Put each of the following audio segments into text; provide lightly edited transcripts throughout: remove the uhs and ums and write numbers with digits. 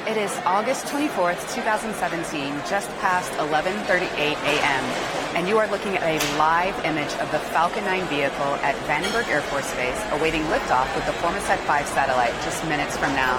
It is August 24th, 2017, just past 11:38 a.m., and you are looking at a live image of the Falcon 9 vehicle at Vandenberg Air Force Base, awaiting liftoff with the FORMOSAT-5 satellite just minutes from now.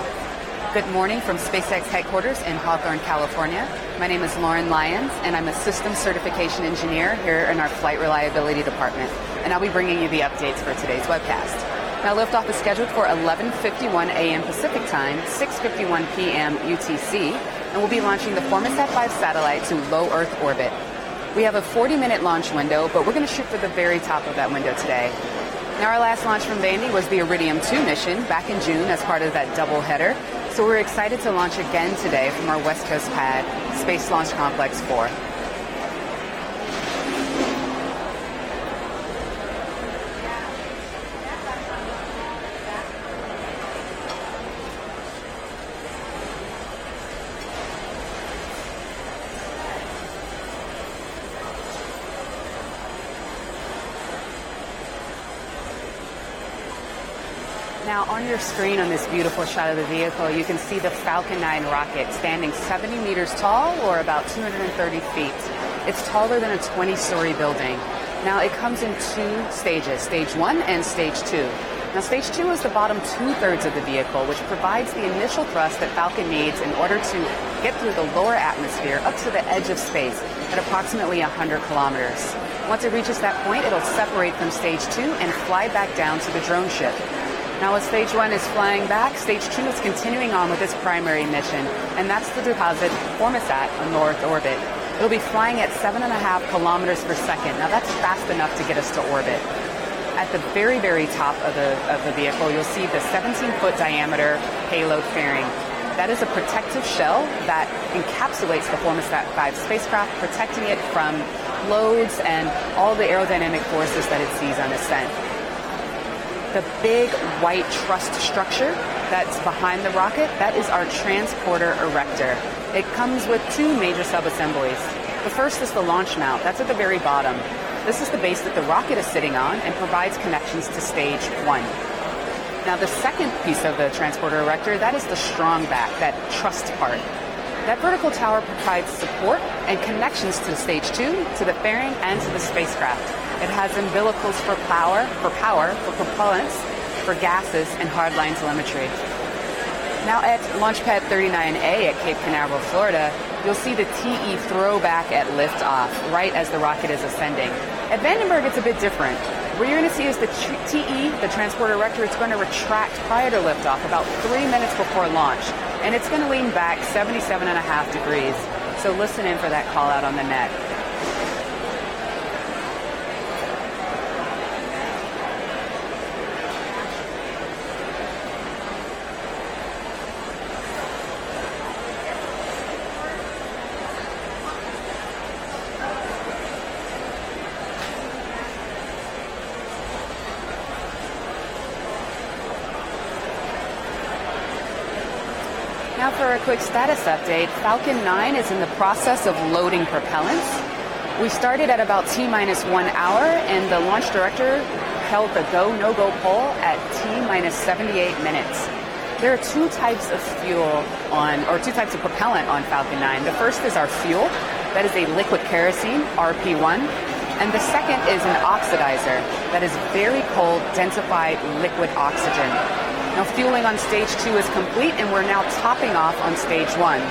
Good morning from SpaceX headquarters in Hawthorne, California. My name is Lauren Lyons, and I'm a Systems Certification Engineer here in our Flight Reliability Department, and I'll be bringing you the updates for today's webcast. Now, liftoff is scheduled for 11:51 a.m. Pacific Time, 6:51 p.m. UTC, and we'll be launching the FORMOSAT-5 satellite to low Earth orbit. We have a 40-minute launch window, but we're going to shoot for the very top of that window today. Now, our last launch from Vandy was the Iridium 2 mission back in June as part of that double header, so we're excited to launch again today from our West Coast pad, Space Launch Complex 4. Now, on your screen on this beautiful shot of the vehicle, you can see the Falcon 9 rocket standing 70 meters tall, or about 230 feet. It's taller than a 20-story building. Now, it comes in two stages, Stage 1 and Stage 2. Now, Stage 2 is the bottom two-thirds of the vehicle, which provides the initial thrust that Falcon needs in order to get through the lower atmosphere up to the edge of space at approximately 100 kilometers. Once it reaches that point, it'll separate from Stage 2 and fly back down to the drone ship. Now, as Stage 1 is flying back, Stage 2 is continuing on with its primary mission, and that's to deposit FORMOSAT on low Earth orbit. It'll be flying at 7.5 kilometers per second. Now, that's fast enough to get us to orbit. At the very, very top of the vehicle, you'll see the 17-foot diameter payload fairing. That is a protective shell that encapsulates the FORMOSAT-5 spacecraft, protecting it from loads and all the aerodynamic forces that it sees on ascent. The big white truss structure that's behind the rocket, that is our transporter erector. It comes with two major subassemblies. The first is the launch mount. That's at the very bottom. This is the base that the rocket is sitting on and provides connections to Stage 1. Now, the second piece of the transporter erector, that is the strong back, that trussed part. That vertical tower provides support and connections to Stage 2, to the fairing, and to the spacecraft. It has umbilicals for power, for propellants, for gases, and hardline telemetry. Now, at Launchpad 39A at Cape Canaveral, Florida, you'll see the TE throwback at liftoff, right as the rocket is ascending. At Vandenberg, it's a bit different. What you're going to see is the TE, the transporter erector, it's going to retract prior to liftoff, about 3 minutes before launch, and it's going to lean back 77.5 degrees. So listen in for that call out on the net. Now for a quick status update, Falcon 9 is in the process of loading propellants. We started at about T-1 hour, and the launch director held the go, no-go poll at T-78 minutes. There are two types of two types of propellant on Falcon 9. The first is our fuel. That is a liquid kerosene, RP1. And the second is an oxidizer. That is very cold, densified liquid oxygen. Now, fueling on Stage 2 is complete, and we're now topping off on Stage 1.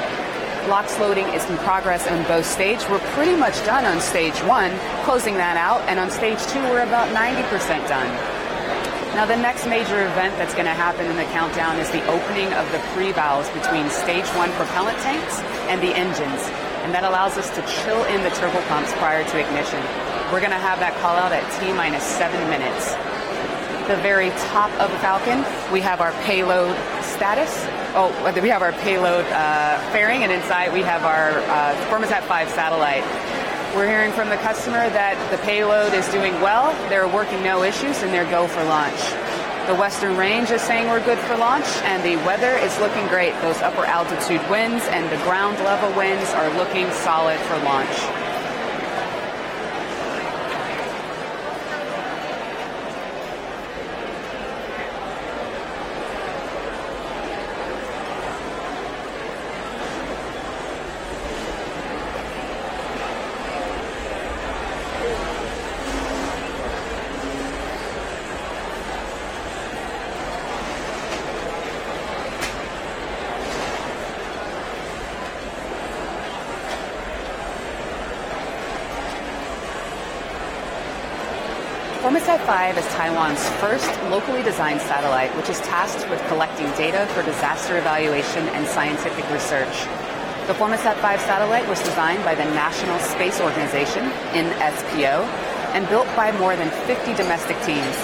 LOX loading is in progress on both stages. We're pretty much done on Stage 1, closing that out, and on Stage 2, we're about 90% done. Now, the next major event that's going to happen in the countdown is the opening of the pre-valves between Stage 1 propellant tanks and the engines, and that allows us to chill in the turbopumps prior to ignition. We're going to have that call out at T-7 minutes. The very top of the Falcon, we have our payload status. We have our payload fairing, and inside we have our FORMOSAT-5 satellite. We're hearing from the customer that the payload is doing well, they're working no issues, and they're go for launch. The Western Range is saying we're good for launch, and the weather is looking great. Those upper altitude winds and the ground level winds are looking solid for launch. FORMOSAT-5 is Taiwan's first locally designed satellite, which is tasked with collecting data for disaster evaluation and scientific research. The FORMOSAT-5 satellite was designed by the National Space Organization, NSPO, and built by more than 50 domestic teams.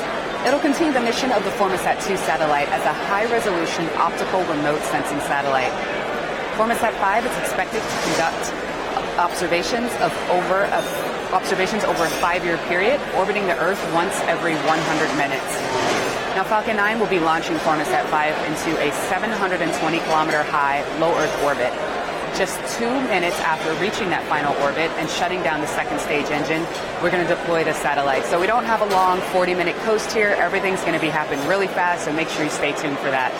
It'll continue the mission of the FORMOSAT-2 satellite as a high-resolution optical remote sensing satellite. FORMOSAT-5 is expected to conduct observations over a 5-year period, orbiting the Earth once every 100 minutes. Now, Falcon 9 will be launching FORMOSAT-5 into a 720-kilometer high low Earth orbit. Just 2 minutes after reaching that final orbit and shutting down the second stage engine, we're going to deploy the satellite. So we don't have a long 40-minute coast here. Everything's going to be happening really fast, so make sure you stay tuned for that.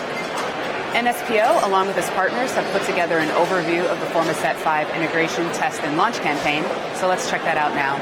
NSPO, along with its partners, have put together an overview of the FORMOSAT-5 integration, test, and launch campaign. So let's check that out now.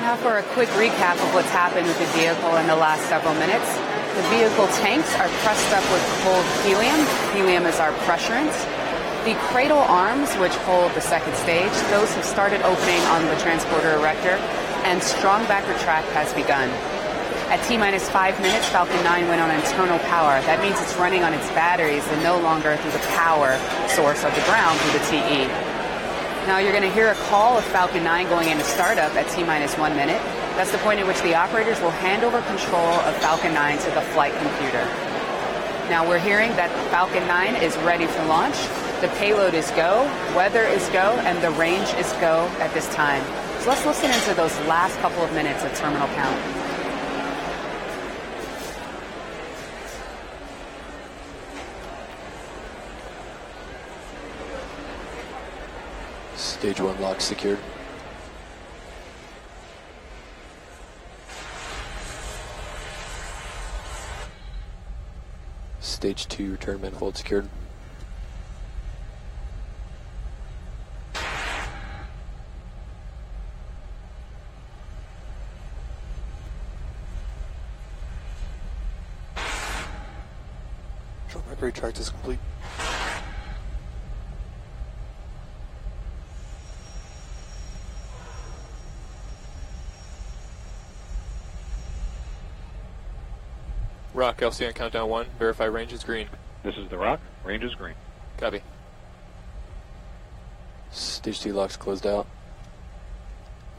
Now for a quick recap of what's happened with the vehicle in the last several minutes. The vehicle tanks are pressed up with cold helium. Helium is our pressurant. The cradle arms, which hold the second stage, those have started opening on the transporter erector, and strong backer track has begun. At T-minus 5 minutes, Falcon 9 went on internal power. That means it's running on its batteries and no longer through the power source of the ground through the TE. Now you're going to hear a call of Falcon 9 going into startup at T-minus 1 minute. That's the point at which the operators will hand over control of Falcon 9 to the flight computer. Now we're hearing that Falcon 9 is ready for launch. The payload is go, weather is go, and the range is go at this time. So let's listen into those last couple of minutes of terminal count. Stage 1 lock secured. Stage 2 return manifold secured. Short brake tract is complete. Rock, LC on countdown 1. Verify range is green. This is the Rock. Range is green. Copy. Stage 2 locks closed out.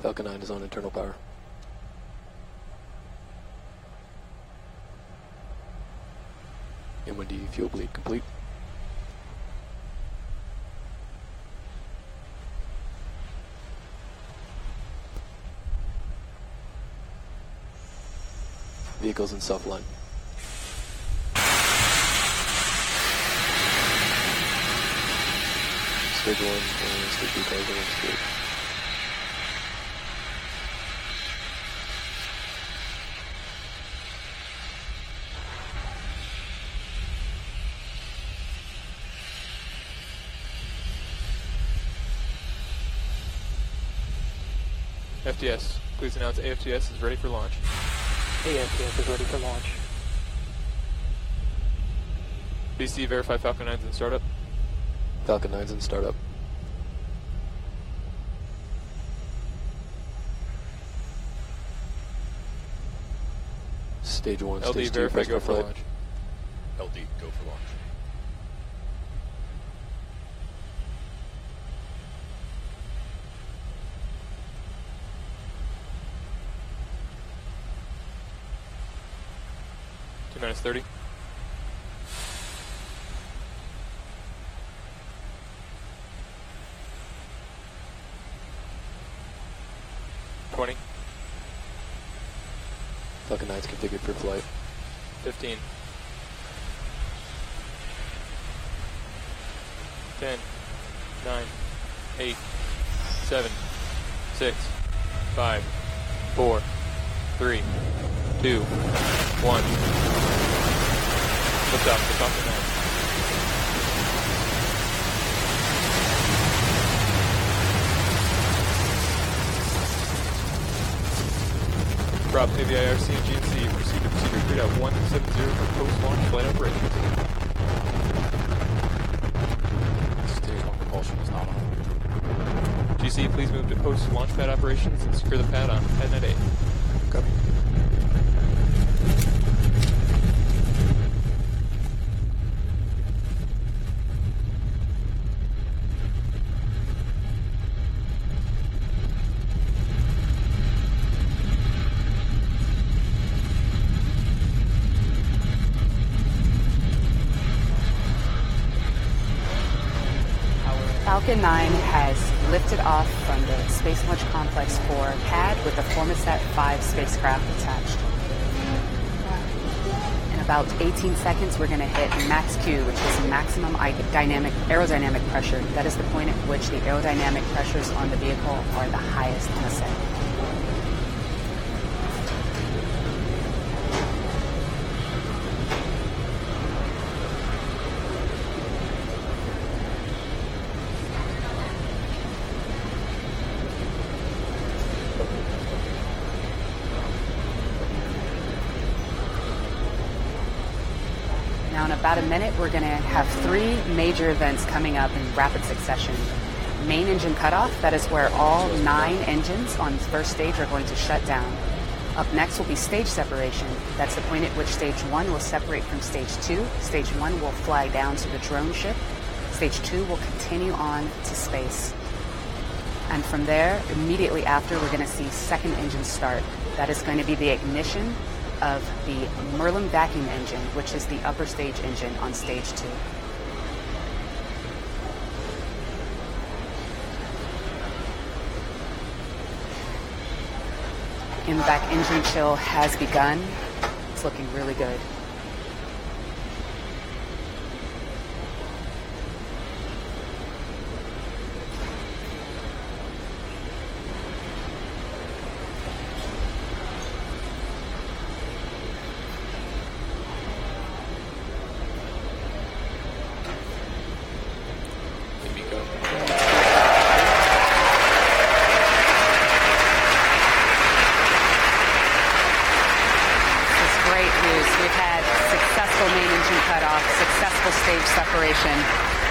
Falcon 9 is on internal power. M1D fuel bleed complete. Vehicles in self-line. Stage 1 and stage 2 cars are on stage. FTS, please announce AFTS is ready for launch. AFTS is ready for launch. BC, verify Falcon 9's in startup. Falcon 9's in startup. Stage 1, LD, Stage 2, verify press go for for flight. launch. LD, go for launch. Minutes 30. Falcon 9's configured for flight. 15. 10, 9, 8, 7, 6, 5, 4, 3, 2, 1. Lift off the Falcon 9. Prop, AVIRC and GNC, proceed to procedure 3.170 for post-launch flight operations. Stage 1 propulsion is not on. GC, please move to post-launch pad operations and secure the pad on PadNet 8. Copy. Falcon 9 has lifted off from the Space Launch Complex 4 pad with the FORMOSAT-5 spacecraft attached. In about 18 seconds, we're going to hit max Q, which is maximum aerodynamic pressure. That is the point at which the aerodynamic pressures on the vehicle are the highest in the set. Now in about a minute, we're going to have 3 major events coming up in rapid succession. Main engine cutoff, that is where all 9 engines on first stage are going to shut down. Up next will be stage separation. That's the point at which stage 1 will separate from stage 2. Stage 1 will fly down to the drone ship. Stage 2 will continue on to space. And from there, immediately after, we're going to see second engine start. That is going to be the ignition of the Merlin vacuum engine, which is the upper stage engine on stage 2. In-back engine chill has begun. It's looking really good.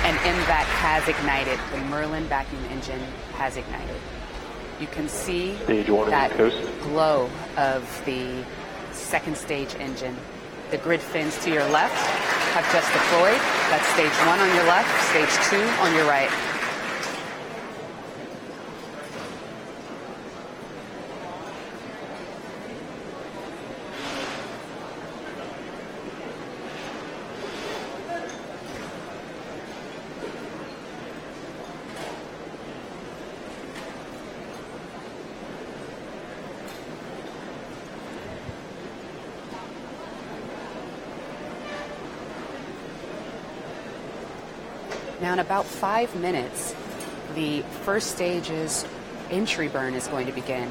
And MVAC has ignited. The Merlin vacuum engine has ignited. You can see that glow of the second stage engine. The grid fins to your left have just deployed. That's stage 1 on your left, stage 2 on your right. Now in about 5 minutes, the first stage's entry burn is going to begin.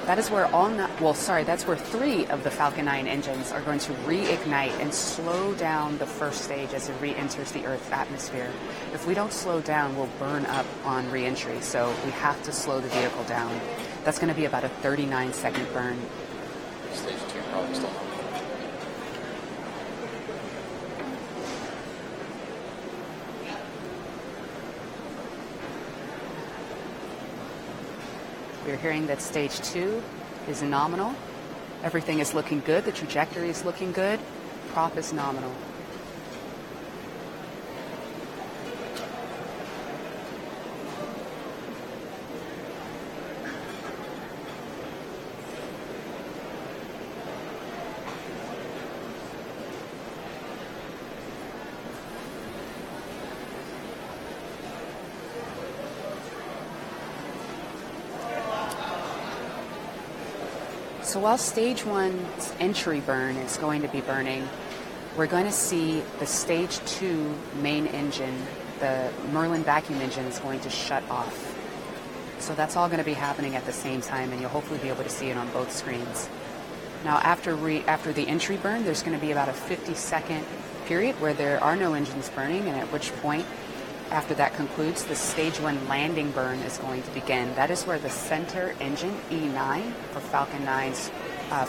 That is where that's where 3 of the Falcon 9 engines are going to reignite and slow down the first stage as it re-enters the Earth's atmosphere. If we don't slow down, we'll burn up on re-entry, so we have to slow the vehicle down. That's going to be about a 39-second burn. Stage 2 probably still on. We're hearing that stage 2 is nominal. Everything is looking good. The trajectory is looking good. Prop is nominal. So while stage 1's entry burn is going to be burning, we're going to see the stage 2 main engine, the Merlin vacuum engine, is going to shut off. So that's all going to be happening at the same time, and you'll hopefully be able to see it on both screens. Now after the entry burn, there's going to be about a 50-second period where there are no engines burning, and at which point, after that concludes, the stage 1 landing burn is going to begin. That is where the center engine, E9, for Falcon 9's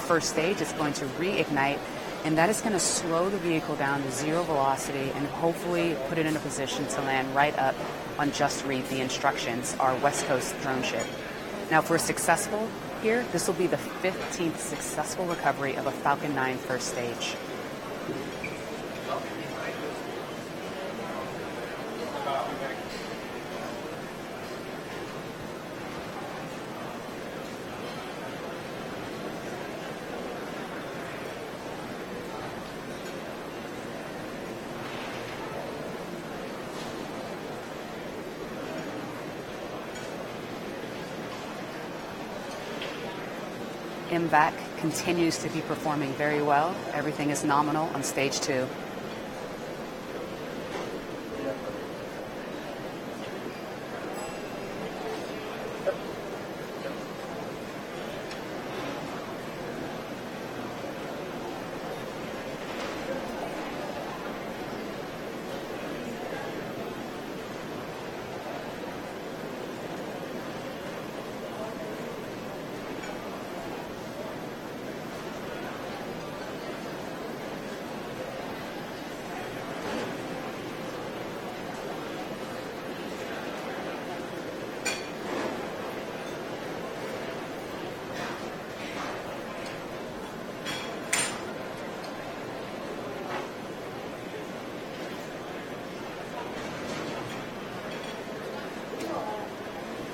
first stage, is going to reignite, and that is going to slow the vehicle down to 0 velocity and hopefully put it in a position to land right up on Just Read the Instructions, our West Coast drone ship. Now, if we're successful here, this will be the 15th successful recovery of a Falcon 9 first stage. MVAC continues to be performing very well. Everything is nominal on stage 2.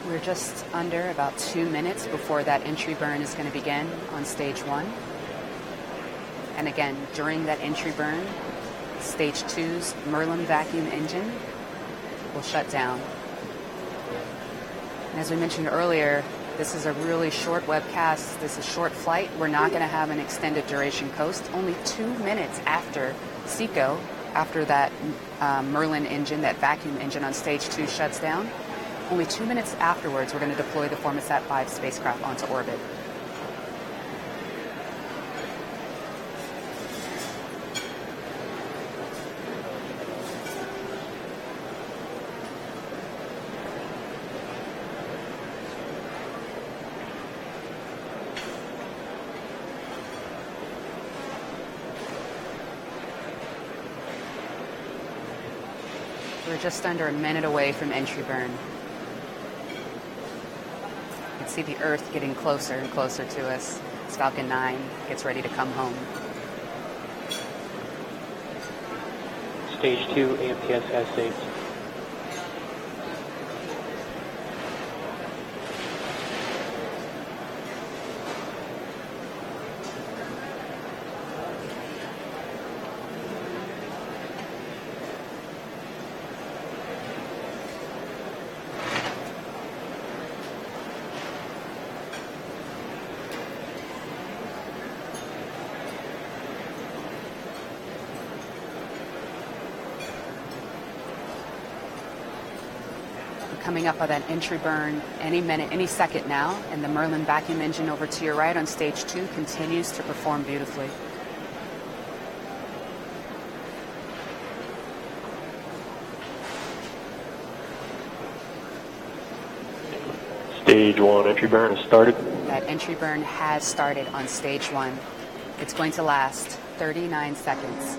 We're just under about 2 minutes before that entry burn is going to begin on stage 1. And again, during that entry burn, stage 2's Merlin vacuum engine will shut down. And as we mentioned earlier, this is a really short webcast. This is a short flight. We're not going to have an extended duration coast. Only 2 minutes after SECO, after that Merlin engine, that vacuum engine on stage 2 shuts down, only 2 minutes afterwards, we're going to deploy the FORMOSAT-5 spacecraft onto orbit. We're just under a minute away from entry burn. You can see the Earth getting closer and closer to us as Falcon 9 gets ready to come home. Stage 2 AMPS has saved. Coming up on that entry burn any minute, any second now, and the Merlin vacuum engine over to your right on stage 2 continues to perform beautifully. Stage 1 entry burn has started. That entry burn has started on stage 1. It's going to last 39 seconds.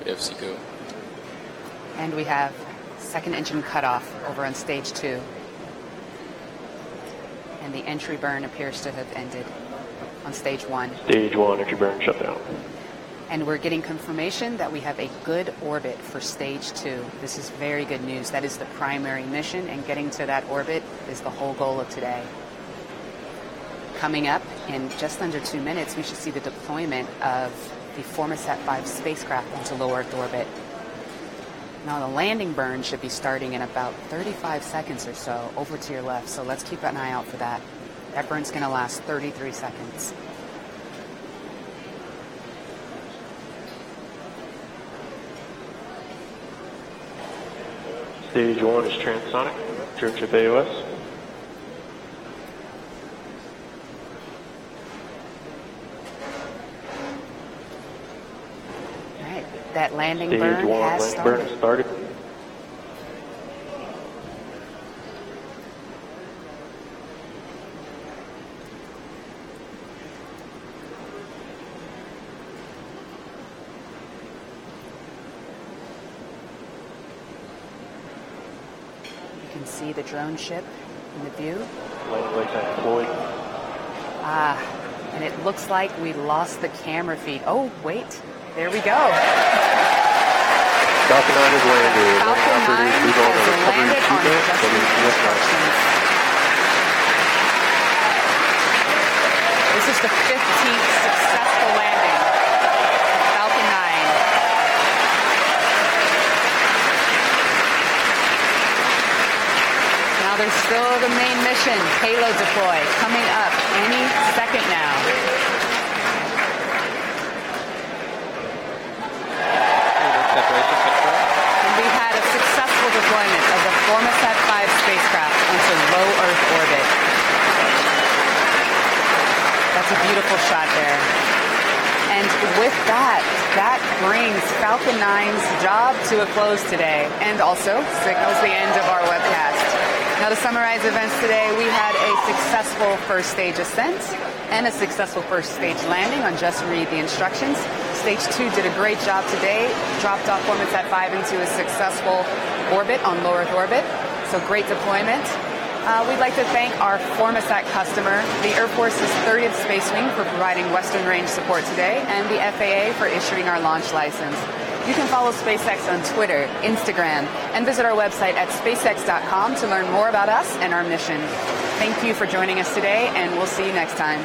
AFC go. And we have second engine cutoff over on stage 2. And the entry burn appears to have ended on stage 1. Stage 1 entry burn shut down. And we're getting confirmation that we have a good orbit for stage 2. This is very good news. That is the primary mission, and getting to that orbit is the whole goal of today. Coming up in just under 2 minutes, we should see the deployment of the FORMOSAT-5 spacecraft into low Earth orbit. Now the landing burn should be starting in about 35 seconds or so over to your left, so let's keep an eye out for that. That burn's going to last 33 seconds. Stage 1 is transonic. Church of AOS. That landing Stage burn 1 has landing burn started. has started. You can see the drone ship in the view. Landing lights are deployed. And it looks like we lost the camera feed. Oh, wait. There we go. Falcon 9 has landed. Falcon 9 Operators, has landed on WCS Justin's instructions. This is the 15th successful landing of Falcon 9. Now there's still the main mission, payload deploy, coming up any second now. We had a successful deployment of the FORMOSAT-5 spacecraft into low Earth orbit. That's a beautiful shot there. And with that, that brings Falcon 9's job to a close today, and also signals the end of our webcast. Now, to summarize events today, we had a successful first stage ascent and a successful first stage landing on Just Read the Instructions. Stage 2 did a great job today, dropped off FORMOSAT-5 into a successful orbit on low Earth orbit. So great deployment. We'd like to thank our FORMOSAT customer, the Air Force's 30th Space Wing, for providing Western Range support today, and the FAA for issuing our launch license. You can follow SpaceX on Twitter, Instagram, and visit our website at spacex.com to learn more about us and our mission. Thank you for joining us today, and we'll see you next time.